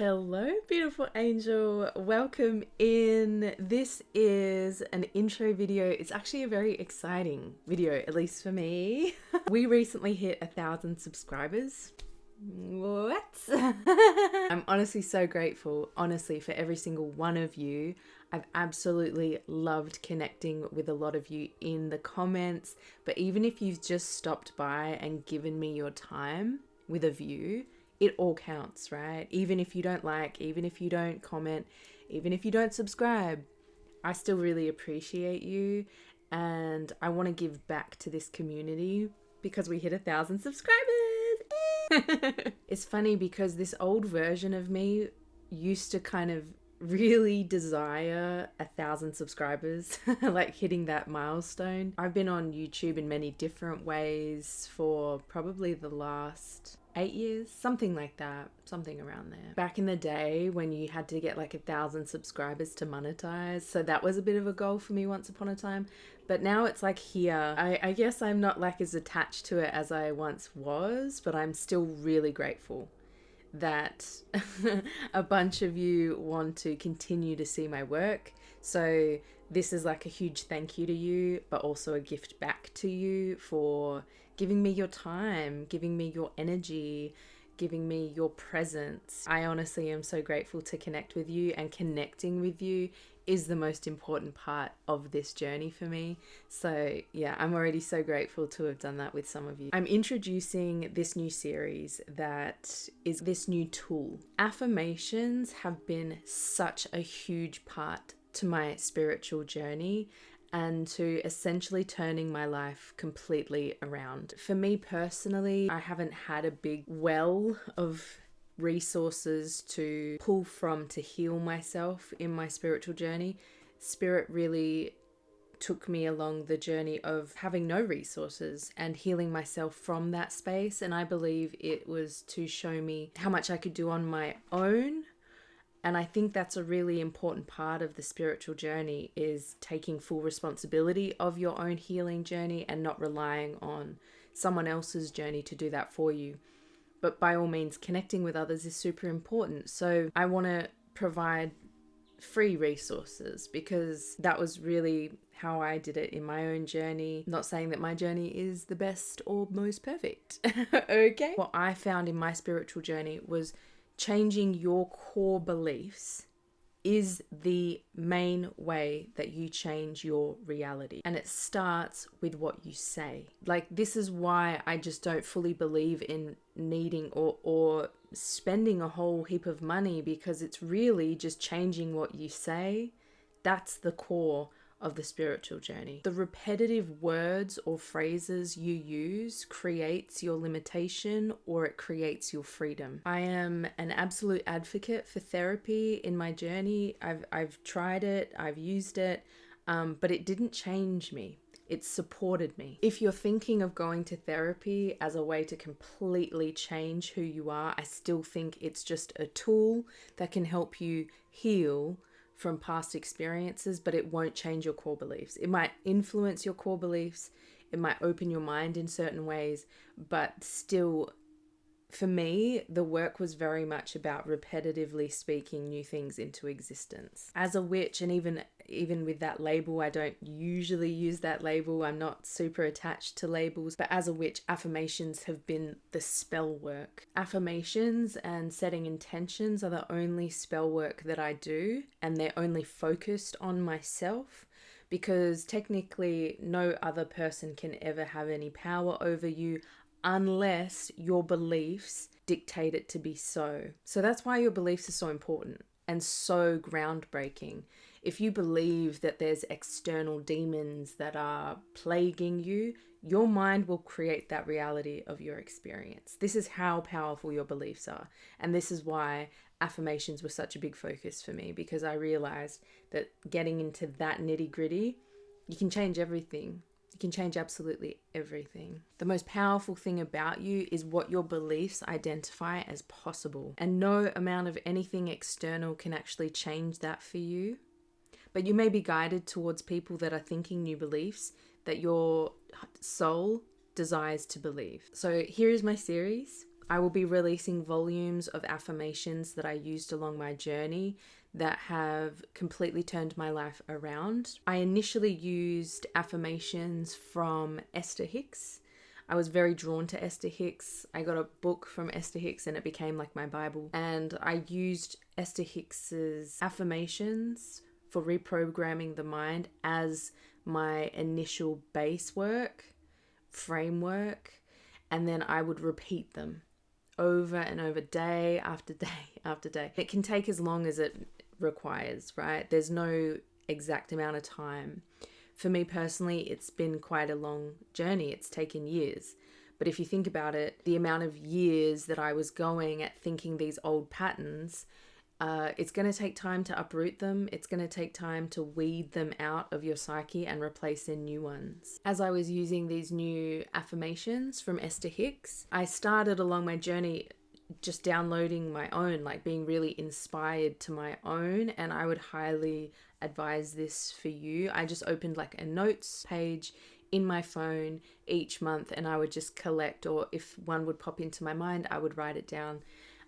Hello, beautiful angel. Welcome in. This is an intro video. It's actually a very exciting video, at least for me. We recently hit 1,000 subscribers. What? I'm honestly so grateful, honestly, for every single one of you. I've absolutely loved connecting with a lot of you in the comments, but even if you've just stopped by and given me your time with a view, it all counts, right? Even if you don't like, even if you don't comment, even if you don't subscribe, I still really appreciate you. And I want to give back to this community because we hit 1,000 subscribers. It's funny because this old version of me used to kind of really desire 1,000 subscribers, like hitting that milestone. I've been on YouTube in many different ways for probably the last 8 years, something like that, something around there. Back in the day when you had to get like 1,000 subscribers to monetize, so that was a bit of a goal for me once upon a time. But now it's like here. I guess I'm not like as attached to it as I once was, but I'm still really grateful that a bunch of you want to continue to see my work. So this is like a huge thank you to you, but also a gift back to you for giving me your time, giving me your energy, giving me your presence. I honestly am so grateful to connect with you, and connecting with you is the most important part of this journey for me. So yeah, I'm already so grateful to have done that with some of you. I'm introducing this new series that is this new tool. Affirmations have been such a huge part to my spiritual journey and to essentially turning my life completely around. For me personally, I haven't had a big well of resources to pull from to heal myself in my spiritual journey. Spirit really took me along the journey of having no resources and healing myself from that space, and I believe it was to show me how much I could do on my own. And I think that's a really important part of the spiritual journey, is taking full responsibility of your own healing journey and not relying on someone else's journey to do that for you. But by all means, connecting with others is super important. So I want to provide free resources because that was really how I did it in my own journey. Not saying that my journey is the best or most perfect. Okay. What I found in my spiritual journey was changing your core beliefs is the main way that you change your reality. And it starts with what you say. Like, this is why I just don't fully believe in needing or spending a whole heap of money, because it's really just changing what you say. That's the core of the spiritual journey. The repetitive words or phrases you use creates your limitation, or it creates your freedom. I am an absolute advocate for therapy in my journey. I've tried it, I've used it, but it didn't change me. It supported me. If you're thinking of going to therapy as a way to completely change who you are, I still think it's just a tool that can help you heal from past experiences, but it won't change your core beliefs. It might influence your core beliefs, it might open your mind in certain ways, but still, for me, the work was very much about repetitively speaking new things into existence. As a witch, and even with that label, I don't usually use that label. I'm not super attached to labels, but as a witch, affirmations have been the spell work. Affirmations and setting intentions are the only spell work that I do, and they're only focused on myself, because technically no other person can ever have any power over you unless your beliefs dictate it to be so. So that's why your beliefs are so important and so groundbreaking. If you believe that there's external demons that are plaguing you, your mind will create that reality of your experience. This is how powerful your beliefs are. And this is why affirmations were such a big focus for me, because I realized that getting into that nitty-gritty, you can change everything. You can change absolutely everything. The most powerful thing about you is what your beliefs identify as possible. And no amount of anything external can actually change that for you. But you may be guided towards people that are thinking new beliefs that your soul desires to believe. So here is my series I will be releasing volumes of affirmations that I used along my journey that have completely turned my life around. I initially used affirmations from Esther Hicks. I was very drawn to Esther Hicks. I got a book from Esther Hicks and it became like my Bible. And I used Esther Hicks's affirmations for reprogramming the mind as my initial base work, framework, and then I would repeat them over and over, day after day after day. It can take as long as it requires, right? There's no exact amount of time. For me personally, it's been quite a long journey. It's taken years. But if you think about it, the amount of years that I was going at thinking these old patterns, it's going to take time to uproot them. It's going to take time to weed them out of your psyche and replace in new ones. As I was using these new affirmations from Esther Hicks, I started along my journey just downloading my own, like being really inspired to my own. And I would highly advise this for you. I just opened like a notes page in my phone each month and I would just collect, or if one would pop into my mind, I would write it down.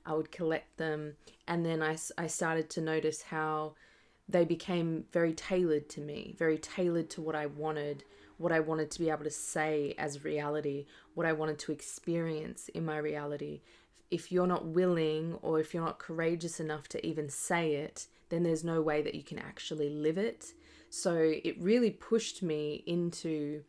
I would collect them, and then I started to notice how they became very tailored to me, very tailored to what I wanted to be able to say as reality, what I wanted to experience in my reality. If you're not willing, or if you're not courageous enough to even say it, then there's no way that you can actually live it. So it really pushed me into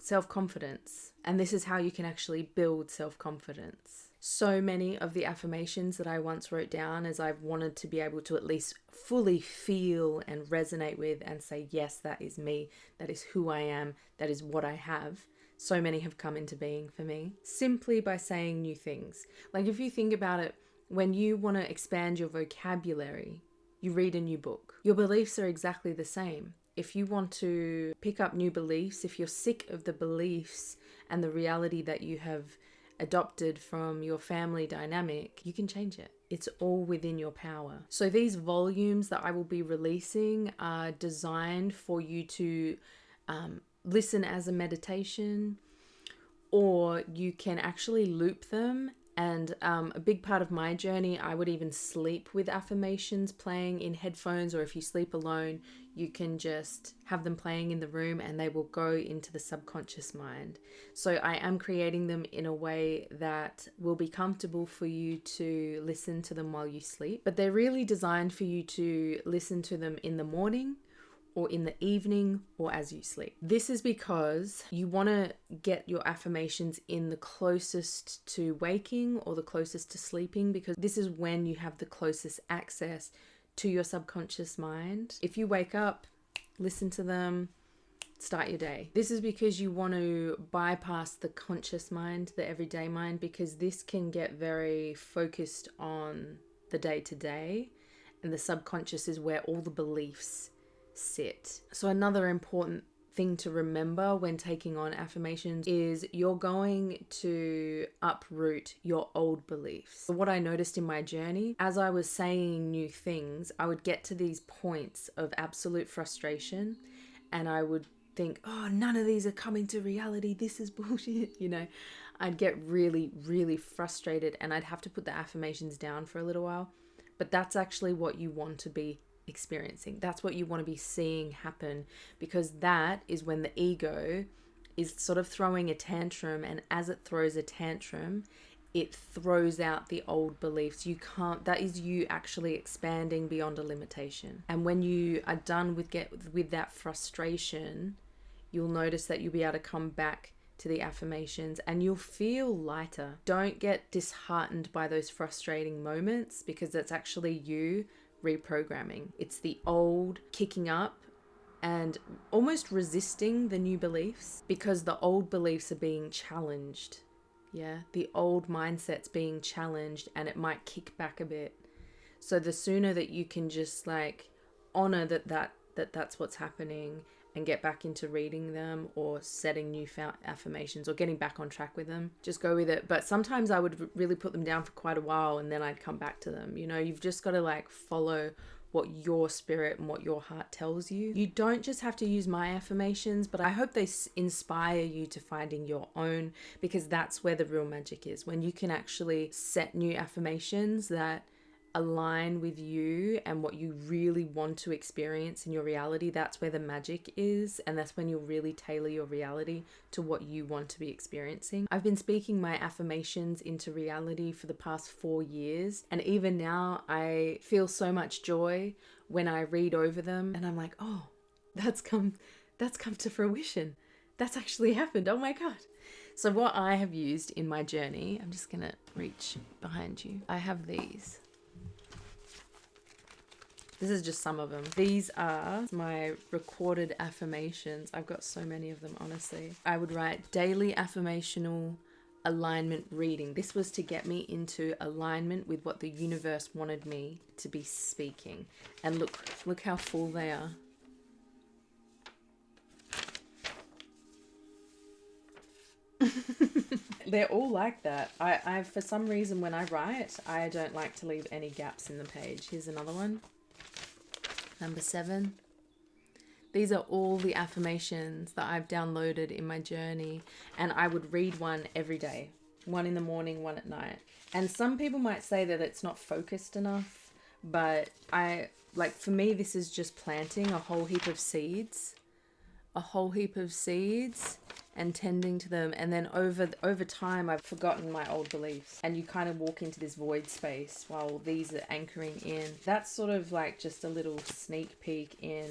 self-confidence, and this is how you can actually build self-confidence. So many of the affirmations that I once wrote down, as I've wanted to be able to at least fully feel and resonate with and say, yes, that is me, that is who I am, that is what I have. So many have come into being for me simply by saying new things. Like if you think about it, when you want to expand your vocabulary, you read a new book. Your beliefs are exactly the same. If you want to pick up new beliefs, if you're sick of the beliefs and the reality that you have adopted from your family dynamic, you can change it. It's all within your power. So these volumes that I will be releasing are designed for you to listen as a meditation, or you can actually loop them. And a big part of my journey, I would even sleep with affirmations playing in headphones, or if you sleep alone, you can just have them playing in the room and they will go into the subconscious mind. So I am creating them in a way that will be comfortable for you to listen to them while you sleep. But they're really designed for you to listen to them in the morning, or in the evening, or as you sleep. This is because you want to get your affirmations in the closest to waking or the closest to sleeping, because this is when you have the closest access to your subconscious mind. If you wake up, listen to them, start your day. This is because you want to bypass the conscious mind, the everyday mind, because this can get very focused on the day-to-day, and the subconscious is where all the beliefs sit. So another important thing to remember when taking on affirmations is you're going to uproot your old beliefs. So what I noticed in my journey, as I was saying new things, I would get to these points of absolute frustration and I would think, oh, none of these are coming to reality. This is bullshit. I'd get really, really frustrated and I'd have to put the affirmations down for a little while. But that's actually what you want to be experiencing. That's what you want to be seeing happen, because that is when the ego is sort of throwing a tantrum, and as it throws a tantrum, it throws out the old beliefs. That is you actually expanding beyond a limitation. And when you are done with that frustration, you'll notice that you'll be able to come back to the affirmations and you'll feel lighter. Don't get disheartened by those frustrating moments, because that's actually you reprogramming. It's the old kicking up and almost resisting the new beliefs, because the old beliefs are being challenged. Yeah, the old mindset's being challenged and it might kick back a bit. So the sooner that you can just like honor that's what's happening and get back into reading them or setting new affirmations or getting back on track with them, just go with it. But sometimes I would really put them down for quite a while and then I'd come back to them. You've just got to like follow what your spirit and what your heart tells you. You don't just have to use my affirmations, but I hope they inspire you to finding your own, because that's where the real magic is. When you can actually set new affirmations that align with you and what you really want to experience in your reality, that's where the magic is, and that's when you'll really tailor your reality to what you want to be experiencing. I've been speaking my affirmations into reality for the past 4 years, and even now I feel so much joy when I read over them and I'm like, oh, that's come to fruition. That's actually happened. Oh my God. So what I have used in my journey, I'm just gonna reach behind you. I have these. This is just some of them. These are my recorded affirmations. I've got so many of them, honestly. I would write daily affirmational alignment reading. This was to get me into alignment with what the universe wanted me to be speaking. And look how full they are. They're all like that. I for some reason when I write, I don't like to leave any gaps in the page. Here's another one. Number 7. These are all the affirmations that I've downloaded in my journey, and I would read one every day. One in the morning, one at night. And some people might say that it's not focused enough, but for me, this is just planting a whole heap of seeds. And tending to them, and then over time I've forgotten my old beliefs, and you kind of walk into this void space while these are anchoring in. That's sort of like just a little sneak peek in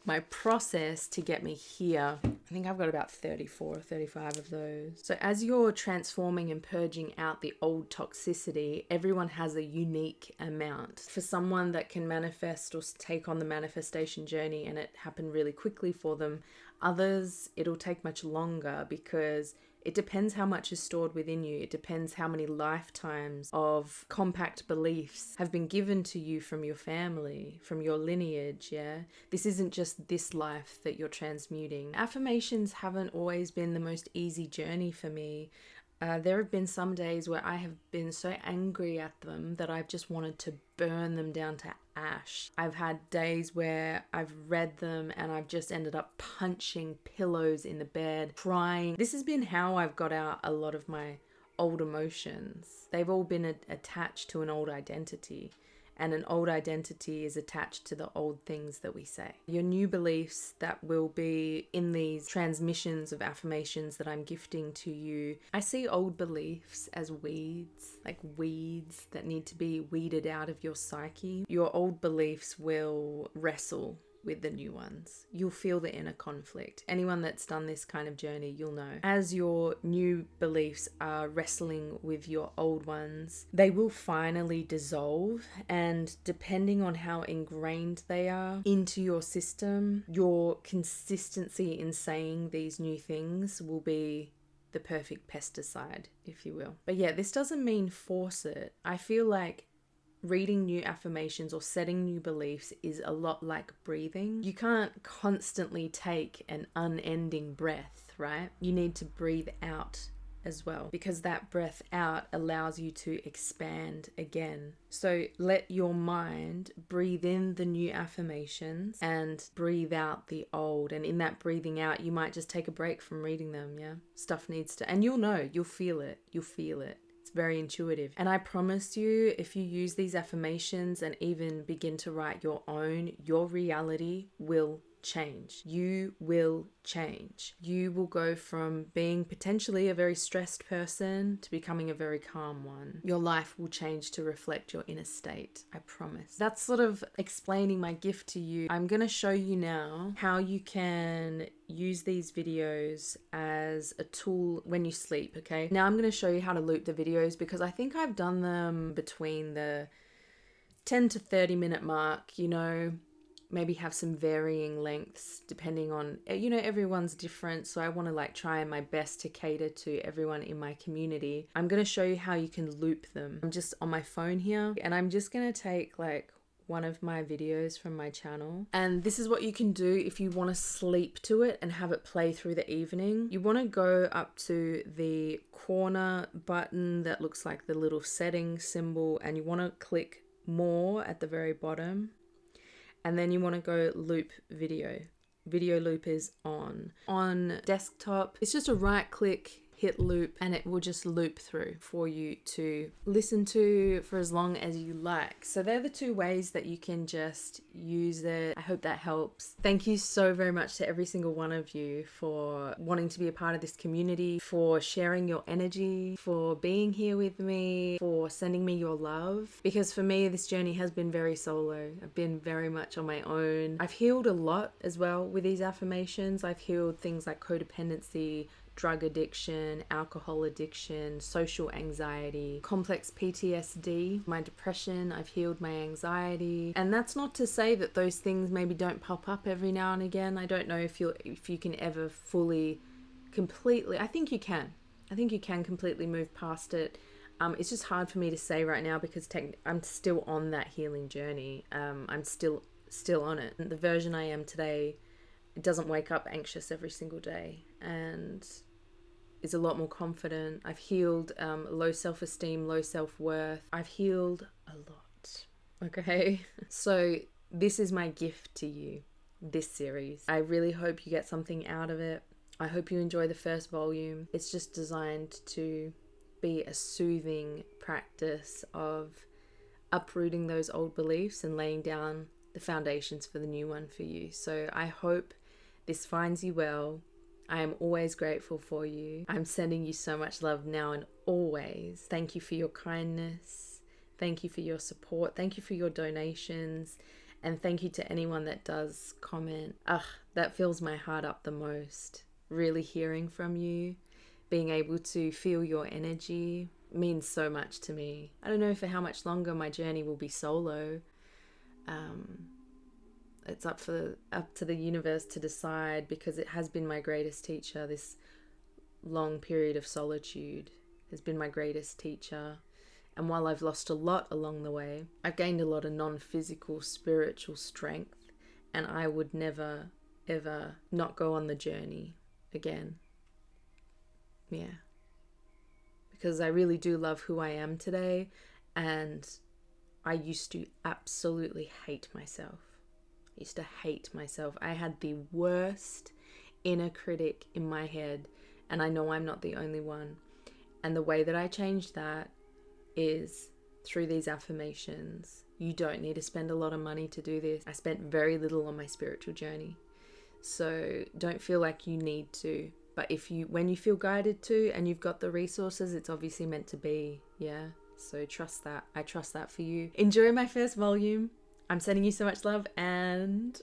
my process to get me here. I think I've got about 34 or 35 of those. So as you're transforming and purging out the old toxicity, everyone has a unique amount. For someone that can manifest or take on the manifestation journey and it happen really quickly for them, others, it'll take much longer, because it depends how much is stored within you. It depends how many lifetimes of compact beliefs have been given to you from your family, from your lineage, yeah? This isn't just this life that you're transmuting. Affirmations haven't always been the most easy journey for me. There have been some days where I have been so angry at them that I've just wanted to burn them down to ash. I've had days where I've read them and I've just ended up punching pillows in the bed, crying. This has been how I've got out a lot of my old emotions. They've all been attached to an old identity. And an old identity is attached to the old things that we say. Your new beliefs that will be in these transmissions of affirmations that I'm gifting to you. I see old beliefs as weeds, like weeds that need to be weeded out of your psyche. Your old beliefs will wrestle with the new ones. You'll feel the inner conflict. Anyone that's done this kind of journey, you'll know. As your new beliefs are wrestling with your old ones, they will finally dissolve, and depending on how ingrained they are into your system, your consistency in saying these new things will be the perfect pesticide, if you will. But yeah, this doesn't mean force it. I feel like reading new affirmations or setting new beliefs is a lot like breathing. You can't constantly take an unending breath, right? You need to breathe out as well, because that breath out allows you to expand again. So let your mind breathe in the new affirmations and breathe out the old. And in that breathing out, you might just take a break from reading them, yeah? Stuff needs to, and you'll know, you'll feel it. It's very intuitive. And I promise you, if you use these affirmations and even begin to write your own, your reality will change. You will change. You will go from being potentially a very stressed person to becoming a very calm one. Your life will change to reflect your inner state. I promise. That's sort of explaining my gift to you. I'm going to show you now how you can use these videos as a tool when you sleep, okay? Now I'm going to show you how to loop the videos, because I think I've done them between the 10 to 30 minute mark, you know, maybe have some varying lengths depending on, you know, everyone's different. So I want to like try my best to cater to everyone in my community. I'm going to show you how you can loop them. I'm just on my phone here, and I'm just going to take like one of my videos from my channel. And this is what you can do if you want to sleep to it and have it play through the evening. You want to go up to the corner button that looks like the little setting symbol, and you want to click more at the very bottom. And then you want to go loop video. Video loop is on. On desktop, it's just a right click, hit loop, and it will just loop through for you to listen to for as long as you like. So they're the two ways that you can just use it. I hope that helps. Thank you so very much to every single one of you for wanting to be a part of this community, for sharing your energy, for being here with me, for sending me your love. Because for me, this journey has been very solo. I've been very much on my own. I've healed a lot as well with these affirmations. I've healed things like codependency, drug addiction, alcohol addiction, social anxiety, complex PTSD, my depression. I've healed my anxiety. And that's not to say that those things maybe don't pop up every now and again. I don't know if you can ever fully, completely, I think you can completely move past it. It's just hard for me to say right now because I'm still on that healing journey. I'm still on it. The version I am today, it doesn't wake up anxious every single day and is a lot more confident. I've healed low self-esteem, low self-worth. I've healed a lot, okay? So this is my gift to you, this series. I really hope you get something out of it. I hope you enjoy the first volume. It's just designed to be a soothing practice of uprooting those old beliefs and laying down the foundations for the new one for you. So I hope this finds you well. I am always grateful for you. I'm sending you so much love now and always. Thank you for your kindness. Thank you for your support. Thank you for your donations. And thank you to anyone that does comment. That fills my heart up the most. Really hearing from you, being able to feel your energy means so much to me. I don't know for how much longer my journey will be solo. It's up to the universe to decide, because it has been my greatest teacher. This long period of solitude has been my greatest teacher. And while I've lost a lot along the way, I've gained a lot of non-physical, spiritual strength. And I would never, ever not go on the journey again. Yeah. Because I really do love who I am today. And I used to absolutely hate myself. I had the worst inner critic in my head, and I know I'm not the only one. And the way that I changed that is through these affirmations. You don't need to spend a lot of money to do this. I spent very little on my spiritual journey, so don't feel like you need to. But when you feel guided to and you've got the resources, it's obviously meant to be. Yeah, so trust that. I trust that for you. Enjoy my first volume. I'm sending you so much love, and